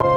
Guys,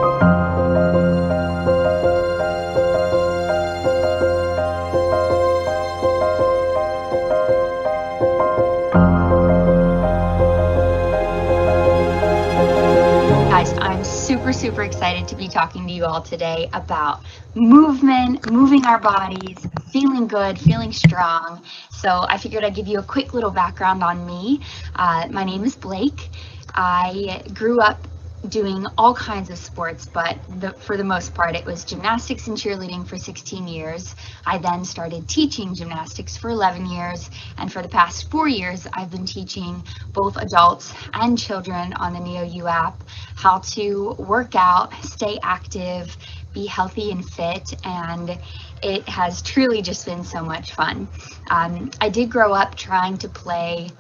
I'm super excited to be talking to you all today about movement, moving our bodies, feeling good, feeling strong. So I figured I'd give you a quick little background on me. My name is Blake. I grew up doing all kinds of sports, but for the most part, it was gymnastics and cheerleading for 16 years. I then started teaching gymnastics for 11 years, and for the past 4 years, I've been teaching both adults and children on the NEOU app how to work out, stay active, be healthy and fit, and it has truly just been so much fun. I did grow up trying to play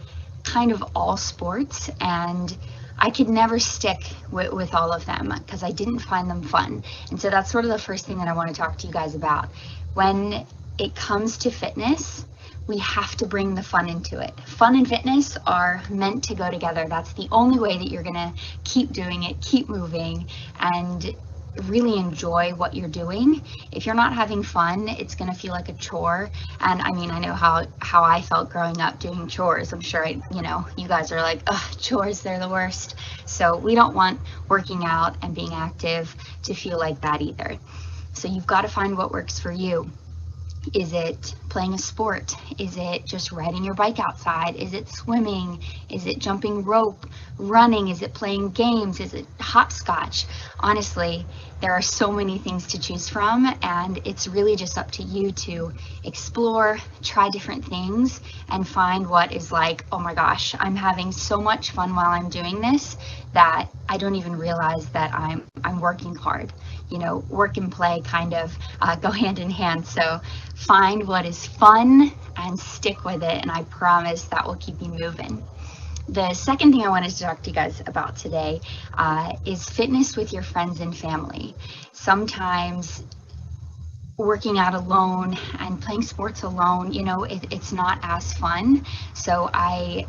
kind of all sports, and I could never stick with all of them because I didn't find them fun. And so that's sort of the first thing that I want to talk to you guys about. When it comes to fitness, we have to bring the fun into it. Fun and fitness are meant to go together. That's the only way that you're gonna keep doing it, keep moving, and really enjoy what you're doing. If you're not having fun, it's going to feel like a chore. And I mean, I know how I felt growing up doing chores. I'm sure you guys are like, ugh, chores, they're the worst. So we don't want working out and being active to feel like that either. So you've got to find what works for you. Is it playing a sport? Is it just riding your bike outside? Is it swimming? Is it jumping rope, running? Is it playing games? Is it hopscotch? Honestly, there are so many things to choose from, and it's really just up to you to explore, try different things, and find what is like, oh my gosh, I'm having so much fun while I'm doing this that I don't even realize that I'm working hard. Work and play kind of go hand in hand. So find what is fun and stick with it, and I promise that will keep you moving. The second thing I wanted to talk to you guys about today is fitness with your friends and family. Sometimes working out alone and playing sports alone, it's not as fun. So I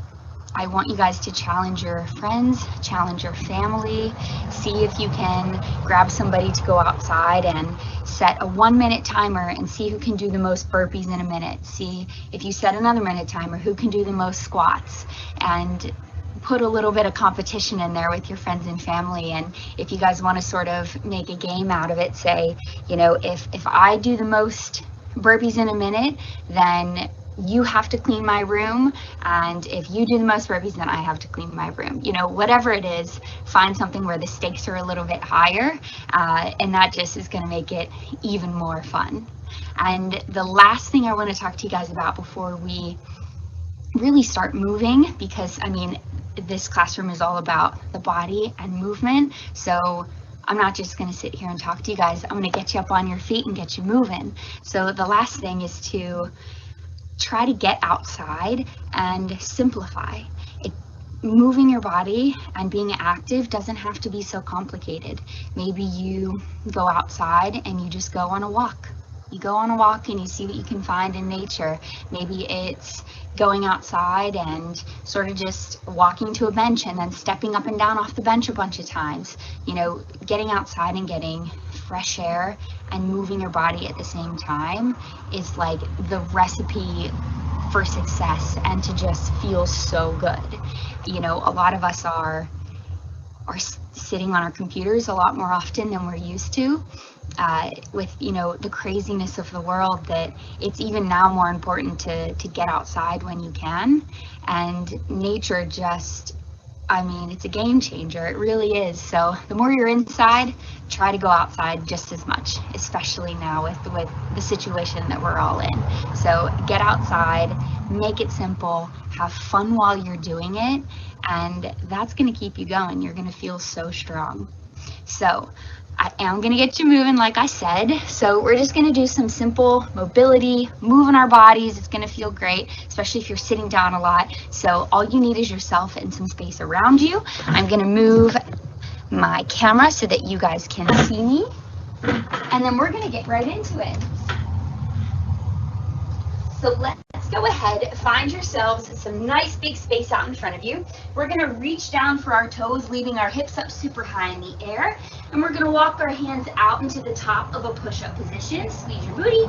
want you guys to challenge your friends, challenge your family, see if you can grab somebody to go outside and set a 1-minute timer and see who can do the most burpees in a minute. See if you set another minute timer, who can do the most squats, and put a little bit of competition in there with your friends and family. And if you guys want to sort of make a game out of it, say, if I do the most burpees in a minute, then you have to clean my room, and if you do the most burpees, then I have to clean my room. Whatever it is, find something where the stakes are a little bit higher, and that just is going to make it even more fun. And the last thing I want to talk to you guys about before we really start moving, because this classroom is all about the body and movement, so I'm not just going to sit here and talk to you guys. I'm going to get you up on your feet and get you moving. So the last thing is to try to get outside and simplify. Moving your body and being active doesn't have to be so complicated. Maybe you go outside and you just go on a walk. You go on a walk and you see what you can find in nature. Maybe it's going outside and sort of just walking to a bench and then stepping up and down off the bench a bunch of times. Getting outside and getting fresh air and moving your body at the same time is like the recipe for success and to just feel so good. A lot of us are sitting on our computers a lot more often than we're used to. With the craziness of the world, that it's even now more important to get outside when you can. And nature just, it's a game changer. It really is. So the more you're inside, try to go outside just as much, especially now with the situation that we're all in. So get outside, make it simple, have fun while you're doing it, and that's going to keep you going. You're going to feel so strong. So I am going to get you moving, like I said. So we're just going to do some simple mobility, moving our bodies. It's going to feel great, especially if you're sitting down a lot. So all you need is yourself and some space around you. I'm going to move my camera so that you guys can see me. And then we're going to get right into it. So let's go ahead, find yourselves some nice big space out in front of you. We're going to reach down for our toes, leaving our hips up super high in the air. And we're going to walk our hands out into the top of a push-up position. Squeeze your booty.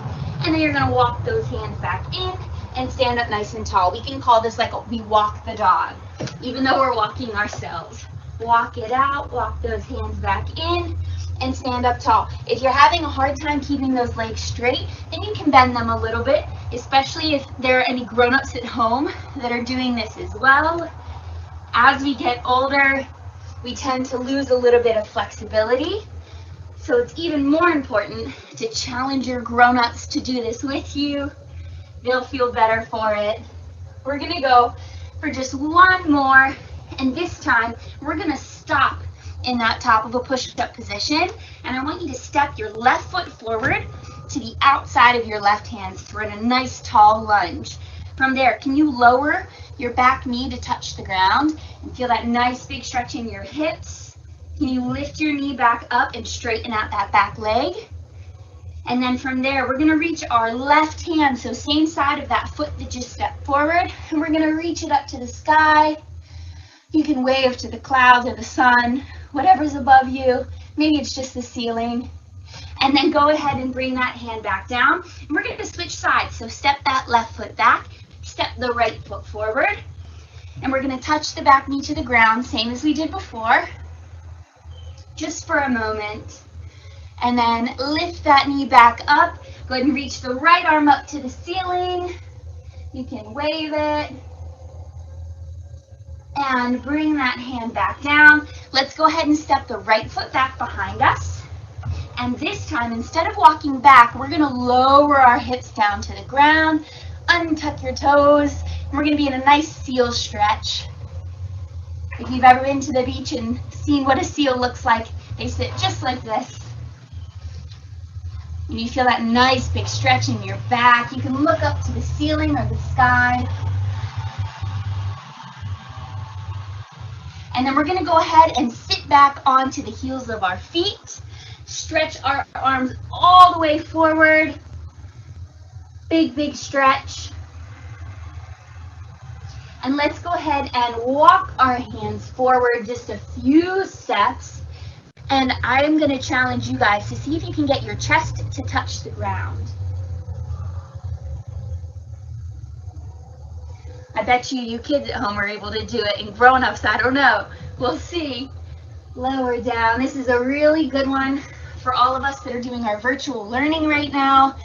And then you're going to walk those hands back in and stand up nice and tall. We can call this like we walk the dog, even though we're walking ourselves. Walk it out, walk those hands back in, and stand up tall. If you're having a hard time keeping those legs straight, then you can bend them a little bit, especially if there are any grown-ups at home that are doing this as well. As we get older, we tend to lose a little bit of flexibility. So it's even more important to challenge your grown-ups to do this with you. They'll feel better for it. We're gonna go for just one more, and this time we're gonna stop in that top of a push-up position, and I want you to step your left foot forward to the outside of your left hand. So we're in a nice tall lunge. From there, can you lower your back knee to touch the ground and feel that nice big stretch in your hips? Can you lift your knee back up and straighten out that back leg? And then from there, we're gonna reach our left hand, so same side of that foot that just stepped forward, and we're gonna reach it up to the sky. You can wave to the clouds or the sun, whatever's above you. Maybe it's just the ceiling. And then go ahead and bring that hand back down. And we're going to switch sides. So step that left foot back, step the right foot forward. And we're going to touch the back knee to the ground, same as we did before, just for a moment. And then lift that knee back up. Go ahead and reach the right arm up to the ceiling. You can wave it. And bring that hand back down. Let's go ahead and step the right foot back behind us. And this time, instead of walking back, we're gonna lower our hips down to the ground, untuck your toes, and we're gonna be in a nice seal stretch. If you've ever been to the beach and seen what a seal looks like, they sit just like this. And you feel that nice big stretch in your back. You can look up to the ceiling or the sky. And then we're going to go ahead and sit back onto the heels of our feet. Stretch our arms all the way forward. Big, big stretch. And let's go ahead and walk our hands forward just a few steps. And I'm going to challenge you guys to see if you can get your chest to touch the ground. I bet you kids at home are able to do it, and grown-ups, I don't know. We'll see. Lower down. This is a really good one for all of us that are doing our virtual learning right now.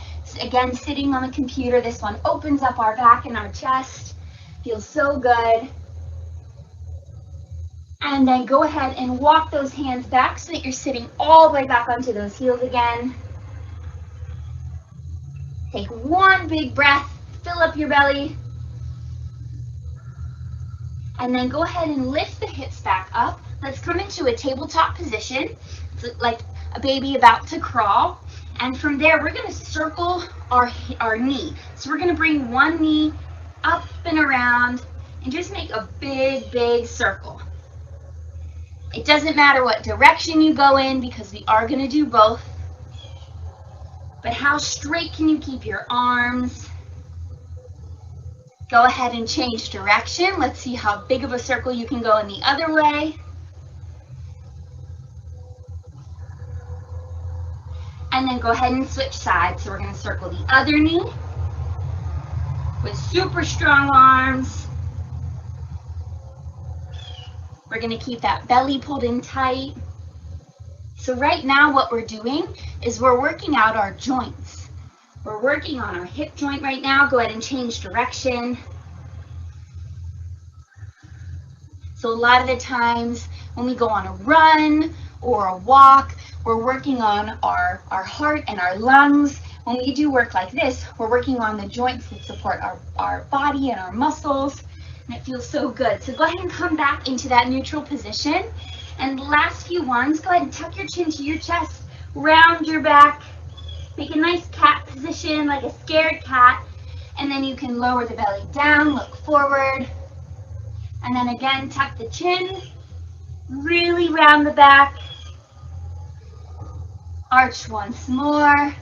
Again, sitting on the computer, this one opens up our back and our chest. Feels so good. And then go ahead and walk those hands back so that you're sitting all the way back onto those heels again. Take one big breath, fill up your belly. And then go ahead and lift the hips back up. Let's come into a tabletop position. It's like a baby about to crawl. And from there, we're gonna circle our knee. So we're gonna bring one knee up and around and just make a big, big circle. It doesn't matter what direction you go in because we are gonna do both. But how straight can you keep your arms? Go ahead and change direction. Let's see how big of a circle you can go in the other way. And then go ahead and switch sides. So we're going to circle the other knee with super strong arms. We're going to keep that belly pulled in tight. So right now what we're doing is we're working out our joints. We're working on our hip joint right now. Go ahead and change direction. So a lot of the times when we go on a run or a walk, we're working on our heart and our lungs. When we do work like this, we're working on the joints that support our body and our muscles, and it feels so good. So go ahead and come back into that neutral position. And the last few ones, go ahead and tuck your chin to your chest, round your back, make a nice cat position, like a scared cat, and then you can lower the belly down, look forward, and then again, tuck the chin, really round the back, arch once more,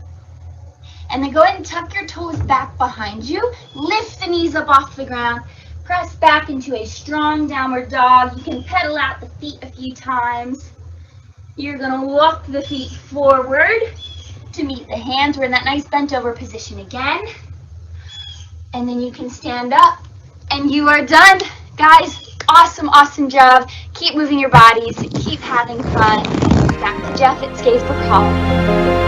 And then go ahead and tuck your toes back behind you. Lift the knees up off the ground. Press back into a strong downward dog. You can pedal out the feet a few times. You're going to walk the feet forward to meet the hands. We're in that nice bent over position again. And then you can stand up and you are done. Guys, awesome, awesome job. Keep moving your bodies. Keep having fun. Back to Jeff at Scarisbrick Hall.